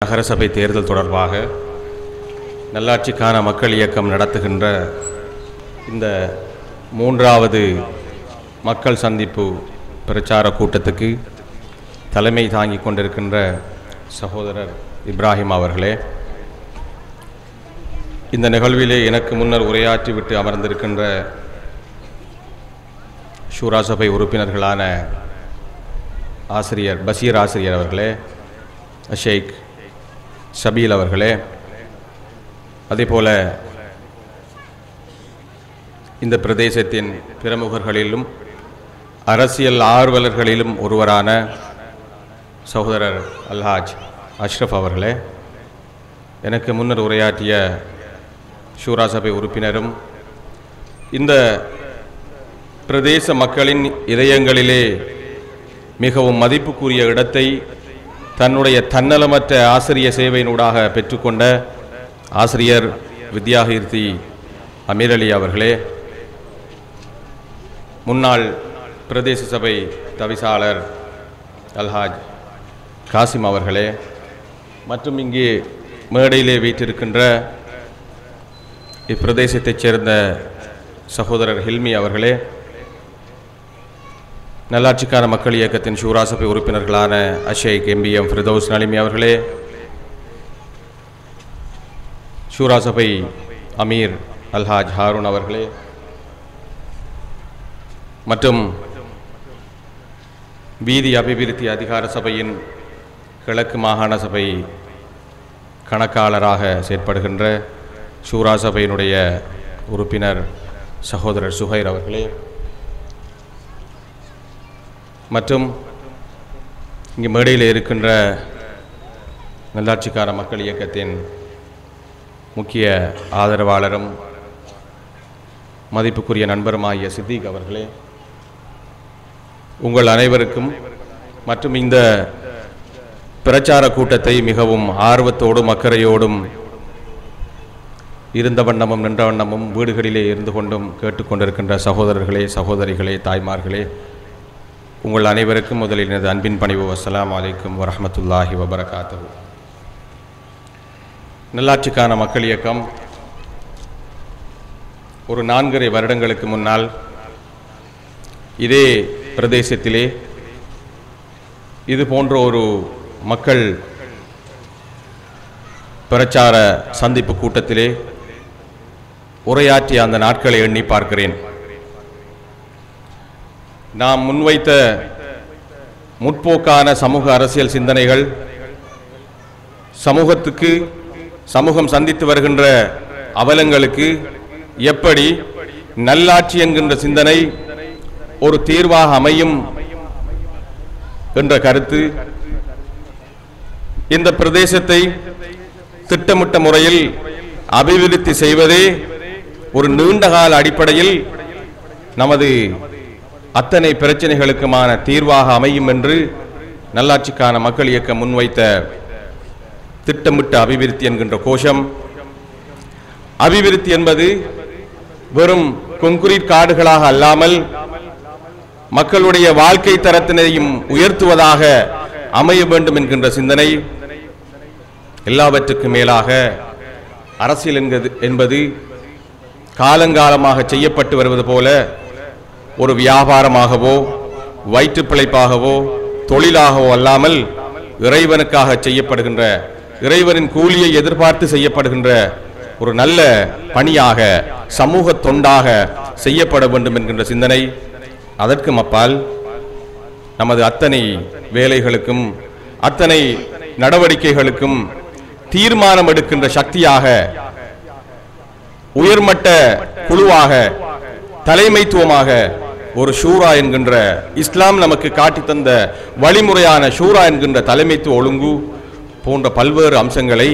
நகரசபை தேர்தல் தொடர்பாக நல்லாட்சிக்கான மக்கள் இயக்கம் நடத்துகின்ற இந்த மூன்றாவது மக்கள் சந்திப்பு பிரச்சார கூட்டத்துக்கு தலைமை தாங்கிக் கொண்டிருக்கின்ற சகோதரர் இப்ராஹிம் அவர்களே, இந்த நிகழ்விலே எனக்கு முன்னர் உரையாற்றிவிட்டு அமர்ந்திருக்கின்ற ஷூரா சபை உறுப்பினர்களான ஆசிரியர் பஷீர் ஆசிரியர் அவர்களே, ஷேக் ஷபீல் அவர்களே, அதேபோல இந்த பிரதேசத்தின் பிரமுகர்களிலும் அரசியல் ஆர்வலர்களிலும் ஒருவரான சகோதரர் அல்ஹாஜ் அஷ்ரஃப் அவர்களே, எனக்கு முன்னர் உரையாற்றிய ஷூரா சபை உறுப்பினரும் இந்த பிரதேச மக்களின் இதயங்களிலே மிகவும் மதிப்புக்குரிய இடத்தை தன்னுடைய தன்னலமற்ற ஆசிரிய சேவையினூடாக பெற்றுக்கொண்ட ஆசிரியர் வித்யாகீர்த்தி அமீர் அலி அவர்களே, முன்னாள் பிரதேச சபை தவிசாளர் அல்ஹாஜ் காசிம் அவர்களே, மற்றும் இங்கே மேடையிலே வீற்றிருக்கின்ற இப்பிரதேசத்தைச் சேர்ந்த சகோதரர் ஹில்மி அவர்களே, நல்லாட்சிக்கான மக்கள் இயக்கத்தின் ஷூரா சபை உறுப்பினர்களான ஷேக் எம்பிஎம் ஃபிர்தௌஸ் நலிமி அவர்களே, ஷூரா சபை அமீர் அல்ஹாஜ் ஹாரூன் அவர்களே, மற்றும் வீதி அபிவிருத்தி அதிகார சபையின் கிழக்கு மாகாண சபை கணக்காளராக செயற்படுகின்ற ஷூரா சபையினுடைய உறுப்பினர் சகோதரர் சுஹைர் அவர்களே, மற்றும் இங்கே மேடையில் இருக்கின்ற நல்லாட்சிக்கான மக்கள் இயக்கத்தின் முக்கிய ஆதரவாளரும் மதிப்புக்குரிய நண்பருமாகிய சித்திக் அவர்களே, உங்கள் அனைவருக்கும் மற்றும் இந்த பிரச்சார கூட்டத்தை மிகவும் ஆர்வத்தோடும் அக்கறையோடும் இருந்த வண்ணமும் நின்ற வண்ணமும் வீடுகளிலே இருந்து கொண்டும் கேட்டுக்கொண்டிருக்கின்ற சகோதரர்களே, சகோதரிகளே, தாய்மார்களே, உங்கள் அனைவருக்கும் முதலில் எனது அன்பின் பணிவு. அஸ்ஸலாமு அலைக்கும் வரஹ்மத்துல்லாஹி வபரகாத்துஹு. நல்லாட்சிக்கான மக்கள் இயக்கம் ஒரு 4.5 வருடங்களுக்கு முன்னால் இதே பிரதேசத்திலே இது போன்ற ஒரு மக்கள் பிரச்சார சந்திப்பு கூட்டத்திலே உரையாற்றிய அந்த நாட்களை எண்ணி பார்க்கிறேன். நாம் முன்வைத்த முற்போக்கான சமூக அரசியல் சிந்தனைகள் சமூகம் சந்தித்து வருகின்ற அவலங்களுக்கு எப்படி நல்லாட்சி என்கின்ற சிந்தனை ஒரு தீர்வாக அமையும் என்ற கருத்து, இந்த பிரதேசத்தை திட்டமிட்ட முறையில் அபிவிருத்தி செய்வதே ஒரு நீண்டகால அடிப்படையில் நமது அத்தனை பிரச்சனைகளுக்குமான தீர்வாக அமையும் என்று நல்லாட்சிக்கான மக்கள் இயக்கம் முன்வைத்த திட்டமிட்ட அபிவிருத்தி என்கின்ற கோஷம். அபிவிருத்தி என்பது வெறும் கொன்கிரீட் காடுகளாக அல்லாமல் மக்களுடைய வாழ்க்கை தரத்தினையும் உயர்த்துவதாக அமைய வேண்டும் என்கின்ற சிந்தனை. எல்லாவற்றுக்கும் மேலாக அரசியல் என்பது காலங்காலமாக செய்யப்பட்டு வருவது போல ஒரு வியாபாரமாகவோ வயிற்று பிழைப்பாகவோ தொழிலாகவோ அல்லாமல் இறைவனுக்காக செய்யப்படுகின்ற, இறைவனின் கூலியை எதிர்பார்த்து செய்யப்படுகின்ற ஒரு நல்ல பணியாக, சமூக தொண்டாக செய்யப்பட வேண்டும் என்கின்ற சிந்தனை. அதற்கும் அப்பால் நமது அத்தனை வேலைகளுக்கும் அத்தனை நடவடிக்கைகளுக்கும் தீர்மானம் எடுக்கின்ற சக்தியாக, உயர்மட்ட குழுவாக, தலைமைத்துவமாக ஒரு ஷூரா என்கின்ற இஸ்லாம் நமக்கு காட்டி தந்த வழிமுறையான ஷூரா என்கின்ற தலைமைத்துவ ஒழுங்கு போன்ற பல்வேறு அம்சங்களை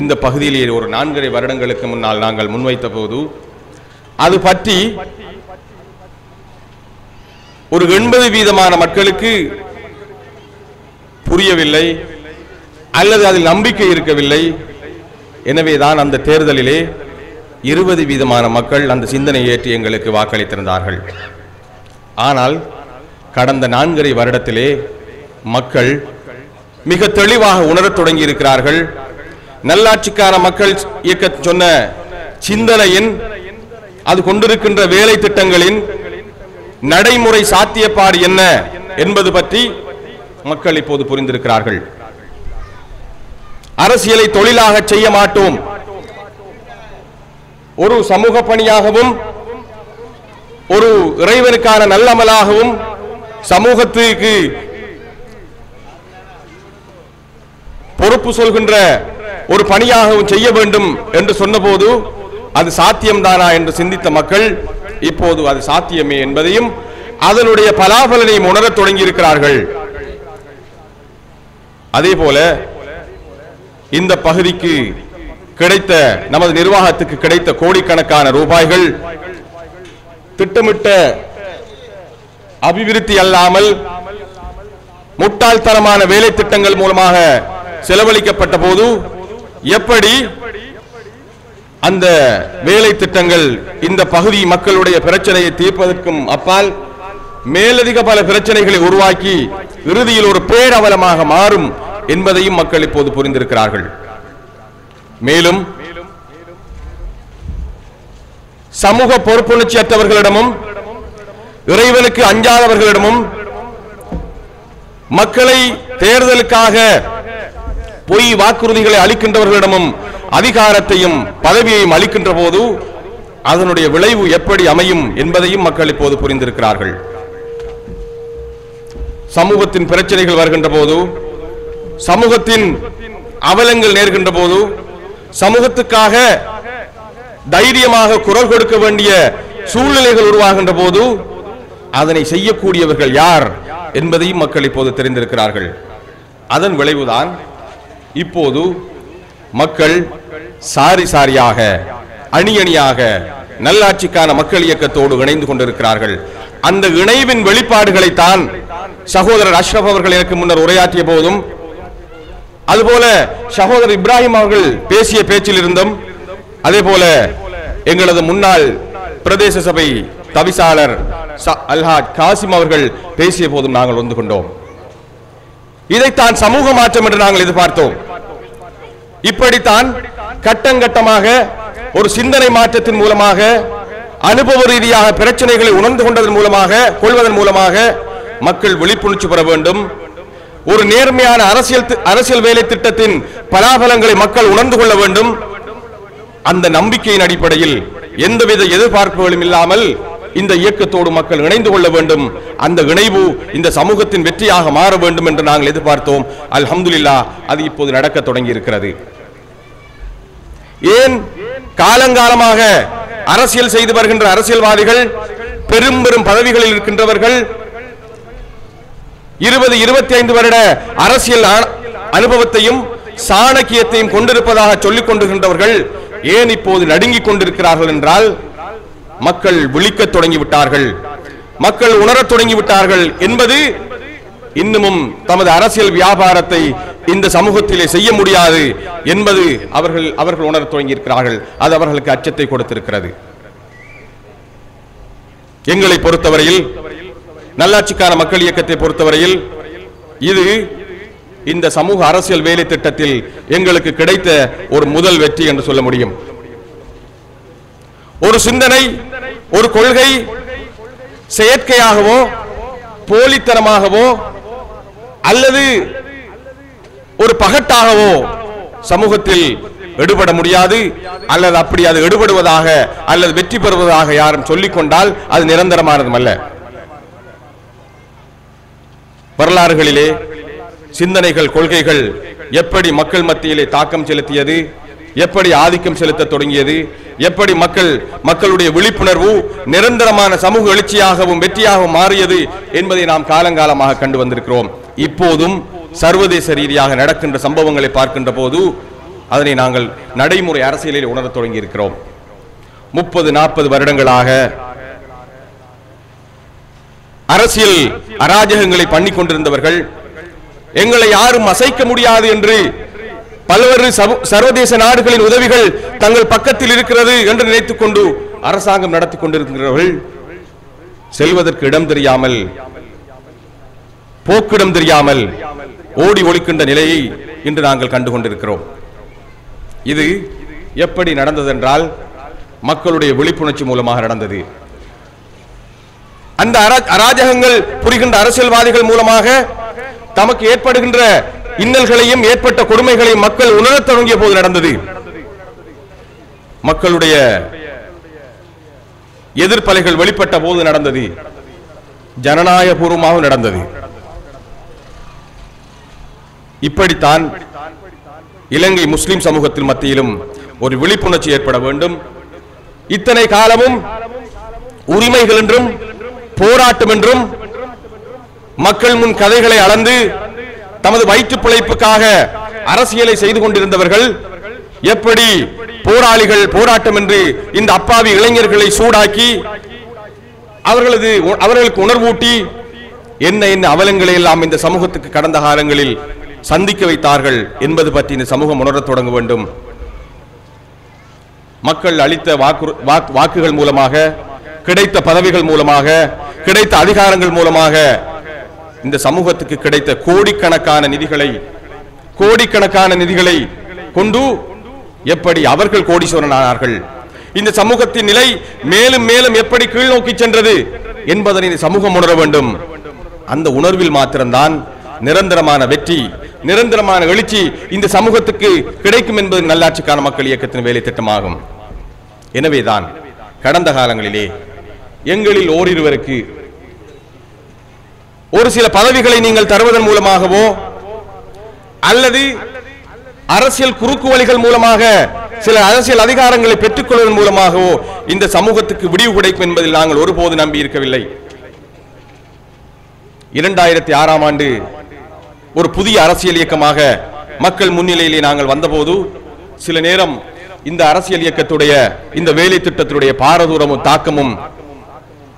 இந்த பகுதியிலே ஒரு 4.5 வருடங்களுக்கு முன்னால் நாங்கள் முன்வைத்த போது அது பற்றி ஒரு 80% மக்களுக்கு புரியவில்லை அல்லது அதில் நம்பிக்கை இருக்கவில்லை. எனவேதான் அந்த தேர்தலிலே 20% மக்கள் அந்த சிந்தனை ஏற்றி எங்களுக்கு வாக்களித்திருந்தார்கள். ஆனால் கடந்த 4.5 வருடத்திலே மக்கள் மிக தெளிவாக உணரத் தொடங்கி இருக்கிறார்கள். நல்லாட்சிக்கான மக்கள் இயக்க சொன்ன சிந்தனையின், அது கொண்டிருக்கின்ற வேலை திட்டங்களின் நடைமுறை சாத்தியப்பாடு என்ன என்பது பற்றி மக்கள் இப்போது புரிந்திருக்கிறார்கள். அரசியலை தொழிலாக செய்ய மாட்டோம், ஒரு சமூக பணியாகவும் ஒரு இறைவனுக்கான நல்லமலாகவும் சமூகத்துக்கு பொறுப்பு சொல்கின்ற ஒரு பணியாகவும் செய்ய வேண்டும் என்று சொன்னபோது அது சாத்தியம்தானா என்று சிந்தித்த மக்கள் இப்போது அது சாத்தியமே என்பதையும் அதனுடைய பலாபலனையும் உணரத் தொடங்கி இருக்கிறார்கள். அதே போல இந்த பகுதிக்கு கிடைத்த, நமது நிர்வாகத்துக்கு கிடைத்த கோடிக்கணக்கான ரூபாய்கள் திட்டமிட்ட அபிவிருத்தி அல்லாமல் முட்டாள்தனமான வேலை திட்டங்கள் மூலமாக செலவழிக்கப்பட்ட போது எப்படி அந்த வேலை திட்டங்கள் இந்த பகுதி மக்களுடைய பிரச்சனையை தீர்ப்பதற்கும் அப்பால் மேலதிக பல பிரச்சனைகளை உருவாக்கி இறுதியில் ஒரு பேரவலமாக மாறும் என்பதையும் மக்கள் இப்போது புரிந்திருக்கிறார்கள். மேலும் சமூக பொறுப்புணர்ச்சியற்றவர்களிடமும் இறைவனுக்கு அஞ்சாதவர்களிடமும் மக்களை தேர்தலுக்காக பொய் வாக்குறுதிகளை அளிக்கின்றவர்களிடமும் அதிகாரத்தையும் பதவியையும் அளிக்கின்ற போது அதனுடைய விளைவு எப்படி அமையும் என்பதையும் மக்கள் இப்போது புரிந்திருக்கிறார்கள். சமூகத்தின் பிரச்சனைகள் வருகின்ற போது, சமூகத்தின் அவலங்கள் நேர்கின்ற போது, சமூகத்துக்காக தைரியமாக குரல் கொடுக்க வேண்டிய சூழ்நிலைகள் உருவாகின்ற போது அதனை செய்யக்கூடியவர்கள் யார் என்பதையும் மக்கள் இப்போது தெரிந்திருக்கிறார்கள். அதன் விளைவுதான் இப்போது மக்கள் சாரி சாரியாக, அணி அணியாக நல்லாட்சிக்கான மக்கள் இயக்கத்தோடு இணைந்து கொண்டிருக்கிறார்கள். அந்த இணைவின் வெளிப்பாடுகளைத்தான் சகோதரர் அஷ்ரப் அவர்கள் எனக்கு முன்னர் உரையாற்றிய போதும், அதுபோல சகோதரர் இப்ராஹிம் அவர்கள் பேசிய பேச்சில் இருந்தும், அதே போல எங்களது முன்னாள் பிரதேச சபை தவிசாளர் அல்ஹாஜ் காசிம் அவர்கள் பேசிய போதும் நாங்கள் வந்து கொண்டோம். இதைத்தான் சமூக மாற்றம் என்று நாங்கள் எதிர்பார்த்தோம். இப்படித்தான் கட்டங்கட்டமாக ஒரு சிந்தனை மாற்றத்தின் மூலமாக, அனுபவ ரீதியாக பிரச்சனைகளை உணர்ந்து கொண்டதன் மூலமாக மக்கள் விழிப்புணர்ச்சி பெற வேண்டும். ஒரு நேர்மையான அரசியல் வேலை திட்டத்தின் பலாபலங்களை மக்கள் உணர்ந்து கொள்ள வேண்டும். அந்த நம்பிக்கையின் அடிப்படையில் எந்தவித எதிர்பார்ப்புகளும் இல்லாமல் இந்த இயக்கத்தோடு மக்கள் இணைந்து கொள்ள வேண்டும். அந்த இணைவு இந்த சமூகத்தின் வெற்றியாக மாற வேண்டும் என்று நாங்கள் எதிர்பார்த்தோம். அல்ஹம்துலில்லாஹ், அது இப்போது நடக்க தொடங்கி இருக்கிறது. ஏன் காலங்காலமாக அரசியல் செய்து வருகின்ற அரசியல்வாதிகள், பெரும் பெரும் பதவிகளில் இருக்கின்றவர்கள், 20-25 வருட அரசியல் அனுபவத்தையும் சாணக்கியத்தையும் கொண்டிருப்பதாக சொல்லிக் கொண்டிருக்கின்றவர்கள் ஏன் இப்போது நடுங்கிக் கொண்டிருக்கிறார்கள் என்றால், மக்கள் விழிக்கத் தொடங்கிவிட்டார்கள், மக்கள் உணரத் தொடங்கிவிட்டார்கள் என்பது இன்னமும் தமது அரசியல் வியாபாரத்தை இந்த சமூகத்திலே செய்ய முடியாது என்பது அவர்கள் உணரத் தொடங்கியிருக்கிறார்கள். அது அவர்களுக்கு அச்சத்தை கொடுத்திருக்கிறது. எங்களை பொறுத்தவரையில், நல்லாட்சிக்கான மக்கள் இயக்கத்தை பொறுத்தவரையில், இது இந்த சமூக அரசியல் வேலை திட்டத்தில் எங்களுக்கு கிடைத்த ஒரு முதல் வெற்றி என்று சொல்ல முடியும். ஒரு சிந்தனை, ஒரு கொள்கை செயற்கையாகவோ போலித்தனமாகவோ அல்லது ஒரு பகட்டாகவோ சமூகத்தில் எடுபட முடியாது. அல்லது அப்படி அது எடுபடுவதாக அல்லது வெற்றி பெறுவதாக யாரும் சொல்லிக் கொண்டால் அது நிரந்தரமானதும் அல்ல. வரலாறுகளிலே சிந்தனைகள், கொள்கைகள் எப்படி மக்கள் மத்தியிலே தாக்கம் செலுத்தியது, எப்படி ஆதிக்கம் செலுத்த தொடங்கியது, எப்படி மக்களுடைய விழிப்புணர்வு நிரந்தரமான சமூக எழுச்சியாகவும் வெற்றியாகவும் மாறியது என்பதை நாம் காலங்காலமாக கண்டு வந்திருக்கிறோம். இப்போதும் சர்வதேச ரீதியாக நடக்கின்ற சம்பவங்களை பார்க்கின்ற போது அதனை நாங்கள் நடைமுறை அரசியலில் உணரத் தொடங்கி இருக்கிறோம். 30-40 வருடங்களாக அரசியல் அராஜகங்களை பண்ணிக் கொண்டிருந்தவர்கள், எங்களை யாரும் அசைக்க முடியாது என்று பல்வேறு சர்வதேச நாடுகளின் உதவிகள் தங்கள் பக்கத்தில் இருக்கிறது என்று நினைத்துக் கொண்டு அரசாங்கம் நடத்தி கொண்டிருக்கிறவர்கள், செல்வதற்கு இடம் தெரியாமல், போக்கிடம் தெரியாமல் ஓடி ஒழிக்கின்ற நிலையை இன்று நாங்கள் கண்டுகொண்டிருக்கிறோம். இது எப்படி நடந்ததென்றால் மக்களுடைய விழிப்புணர்ச்சி மூலமாக நடந்தது. அந்த அராஜகங்கள் புரிகின்ற அரசியல்வாதிகள் மூலமாக தமக்கு ஏற்படுகின்ற இன்னல்களையும் ஏற்பட்ட கொடுமைகளையும் மக்கள் உணரத் தொடங்கிய போது நடந்தது. மக்களுடைய எதிர்ப்பலைகள் வெளிப்பட்ட போது நடந்தது. ஜனநாயகபூர்வமாக நடந்தது. இப்படித்தான் இலங்கை முஸ்லிம் சமூகத்தில் மத்தியிலும் ஒரு விழிப்புணர்ச்சி ஏற்பட வேண்டும். இத்தனை காலமும் உரிமைகள் என்றும் போராட்டம் என்றும் மக்கள் முன் கதைகளை அளந்து தமது வயிற்று பிழைப்புக்காக அரசியலை செய்து கொண்டிருந்தவர்கள் எப்படி போராளிகள் போராட்டம் என்று இந்த அப்பாவி இளைஞர்களை சூடாக்கி அவர்களுக்கு உணர்வூட்டி என்ன என்ன அவலங்களை எல்லாம் இந்த சமூகத்துக்கு கடந்த காலங்களில் சந்திக்க வைத்தார்கள் என்பது பற்றி இந்த சமூகம் உணரத் தொடங்க வேண்டும். மக்கள் அளித்த வாக்குகள் மூலமாக, கிடைத்த பதவிகள் மூலமாக, கிடைத்த அதிகாரங்கள் மூலமாக இந்த சமூகத்துக்கு கிடைத்த கோடிக்கணக்கான நிதிகளை கொண்டு எப்படி அவர்கள் கோடீஸ்வரன் ஆனார்கள், இந்த சமூகத்தின் நிலை மேலும் மேலும் எப்படி கீழ் நோக்கி சென்றது என்பதனை இந்த சமூகம் உணர வேண்டும். அந்த உணர்வில் மாத்திரம்தான் நிரந்தரமான வெற்றி, நிரந்தரமான எழுச்சி இந்த சமூகத்துக்கு கிடைக்கும் என்பது நல்லாட்சிக்கான மக்கள் இயக்கத்தின் வேலை திட்டமாகும். எனவேதான் கடந்த காலங்களிலே எங்களில் ஓரிருவருக்கு ஒரு சில பதவிகளை நீங்கள் தருவதன் மூலமாகவோ அல்லது அரசியல் குறுக்கு வழிகள் மூலமாக சில அரசியல் அதிகாரங்களை பெற்றுக் கொள்வதன் மூலமாகவோ இந்த சமூகத்துக்கு விடிவு கிடைக்கும் என்பதில் நாங்கள் ஒருபோது நம்பி இருக்கவில்லை. 2006ஆம் ஆண்டு ஒரு புதிய அரசியல் இயக்கமாக மக்கள் முன்னிலையிலே நாங்கள் வந்தபோது சில நேரம் இந்த அரசியல் இயக்கத்துடைய இந்த வேலை திட்டத்துடைய பாரதூரமும் தாக்கமும்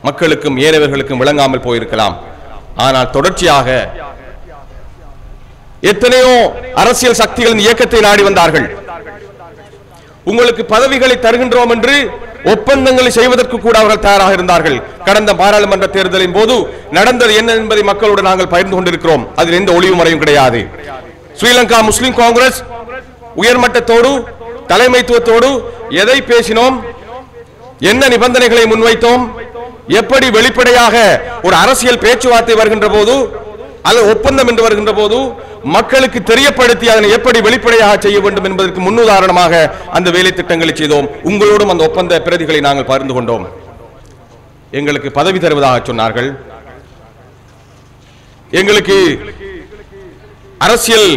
மக்களுக்கும் ஏனையவர்களுக்கும் விளங்காமல் போயிருக்கலாம். ஆனால் தொடர்ச்சியாக எத்தனையோ அரசியல் சக்திகளின் இயக்கத்தை நாடி வந்தார்கள். உங்களுக்கு பதவிகளை தருகின்றோம் என்று ஒப்பந்தங்களை செய்வதற்கு கூட அவர்கள் தயாராக இருந்தார்கள். கடந்த பாராளுமன்ற தேர்தலின் போது நடந்தது என்ன என்பதை மக்களோடு நாங்கள் பகிர்ந்து கொண்டிருக்கிறோம். அதில் எந்த ஒளிவு மறைவும் கிடையாது. ஸ்ரீலங்கா முஸ்லிம் காங்கிரஸ் உயர்மட்டத்தோடு தலைமைத்துவத்தோடு எதை பேசினோம், என்ன நிபந்தனைகளை முன்வைத்தோம், எப்படி வெளிப்படையாக ஒரு அரசியல் பேச்சுவார்த்தை வருகின்ற போது அல்லது ஒப்பந்தம் என்று வருகின்ற போது மக்களுக்கு தெரியப்படுத்தி அதனை எப்படி வெளிப்படையாக செய்ய வேண்டும் என்பதற்கு முன்னுதாரணமாக அந்த வேலை திட்டங்களை செய்தோம். உங்களோடும் அந்த ஒப்பந்த பிரதிகளை நாங்கள் பகிர்ந்து கொண்டோம். எங்களுக்கு பதவி தருவதாக சொன்னார்கள், எங்களுக்கு அரசியல்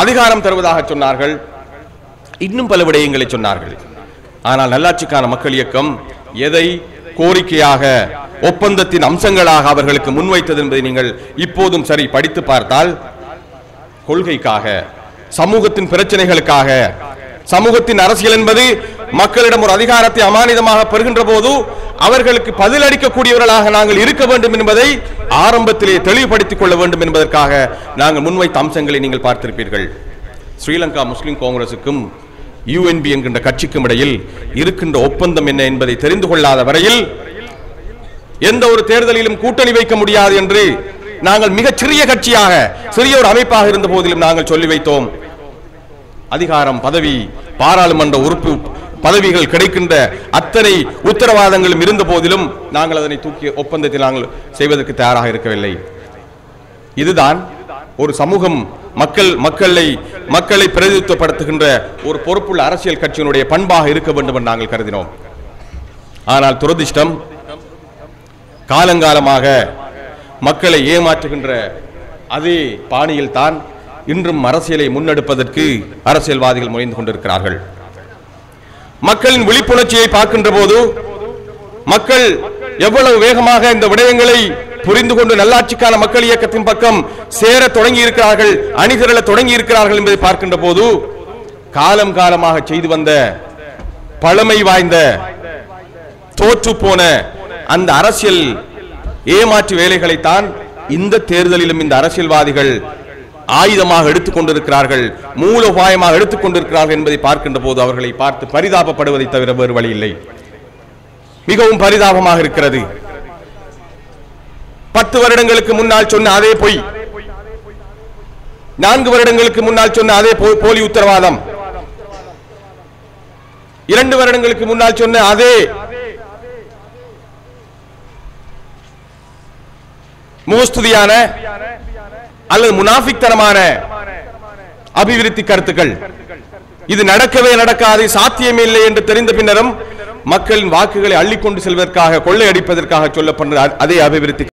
அதிகாரம் தருவதாக சொன்னார்கள், இன்னும் பல விடயங்களை சொன்னார்கள். ஆனால் நல்லாட்சிக்கான மக்கள் இயக்கம் எதை கோரிக்கையாக ஒப்பந்தத்தின் அம்சங்களாக அவர்களுக்கு முன்வைத்தது என்பதை நீங்கள் இப்போதும் சரி படித்து பார்த்தால் கொள்கைக்காக, சமூகத்தின் பிரச்சனைகளுக்காக, சமூகத்தின் அரசியல் என்பது மக்களிடம் ஒரு அதிகாரத்தை அமானிதமாக பெறுகின்ற போது அவர்களுக்கு பதிலளிக்கக்கூடியவர்களாக நாங்கள் இருக்க வேண்டும் என்பதை ஆரம்பத்திலே தெளிவுபடுத்திக் கொள்ள வேண்டும் என்பதற்காக நாங்கள் முன்வைத்த அம்சங்களை நீங்கள் பார்த்திருப்பீர்கள். ஸ்ரீலங்கா முஸ்லிம் காங்கிரசுக்கும் UNP என்கின்ற கட்சிக்கும் இடையில் இருக்கின்ற ஒப்பந்தம் என்ன என்பதை தெரிந்து கொள்ளாத வரையில் எந்த ஒரு தேர்தலிலும் கூட்டணி வைக்க முடியாது என்று நாங்கள் மிகச் சிறிய கட்சியாக, சிறிய ஒரு அமைப்பாக இருந்த போதிலும் நாங்கள் சொல்லி வைத்தோம். அதிகாரம், பதவி, பாராளுமன்ற உறுப்பு பதவிகள் கிடைக்கின்ற அத்தனை உத்தரவாதங்களும் இருந்த போதிலும் நாங்கள் அதனை தூக்கி ஒப்பந்தத்தில் நாங்கள் செய்வதற்கு தயாராக இருக்கவில்லை. இதுதான் ஒரு சமூகம் மக்களை பிரதிநிதித்துவப்படுத்துகின்ற ஒரு பொறுப்புள்ள அரசியல் கட்சியினுடைய பண்பாக இருக்க வேண்டும் என்று நாங்கள் கருதினோம். ஆனால் துரதிர்ஷ்டம், காலங்காலமாக மக்களை ஏமாற்றுகின்ற அதே பாணியில் தான் இன்றும் அரசியலை முன்னெடுப்பதற்கு அரசியல்வாதிகள் முயன்று கொண்டிருக்கிறார்கள். மக்களின் விழிப்புணர்ச்சியை பார்க்கின்ற போது மக்கள் எவ்வளவு வேகமாக இந்த விடயங்களை புரிந்து கொண்டு நல்லாட்சிக்கான மக்கள் இயக்கத்தின் பக்கம் சேர தொடங்கி இருக்கிறார்கள், அணிதிரள தொடங்கி இருக்கிறார்கள் என்பதை பார்க்கின்ற போது காலம் காலமாக செய்து வந்த பழமை வாய்ந்த தோற்று போன அந்த அரசியல் ஏமாற்று வேலைகளைத்தான் இந்த தேர்தலிலும் இந்த அரசியல்வாதிகள் ஆயுதமாக எடுத்துக் கொண்டிருக்கிறார்கள், மூலோபாயமாக எடுத்துக் கொண்டிருக்கிறார்கள் என்பதை பார்க்கின்ற போது அவர்களை பார்த்து பரிதாபப்படுவதை தவிர வேறு வழி இல்லை. மிகவும் பரிதாபமாக இருக்கிறது. 10 வருடங்களுக்கு முன்னால் சொன்ன அதே பொய் 4 வருடங்களுக்கு முன்னால் சொன்ன அதே போலி உத்தரவாதம், 2 வருடங்களுக்கு முன்னால் சொன்ன அதே முகஸ்துதியான அல்லது முனாஃபிக்தனமான அபிவிருத்தி கருத்துக்கள், இது நடக்கவே நடக்காது, சாத்தியமே இல்லை என்று தெரிந்த பின்னரும் மக்களின் வாக்குகளை அள்ளிக்கொண்டு செல்வதற்காக, கொள்ளையடிப்பதற்காக சொல்லப்படுற அதே அபிவிருத்தி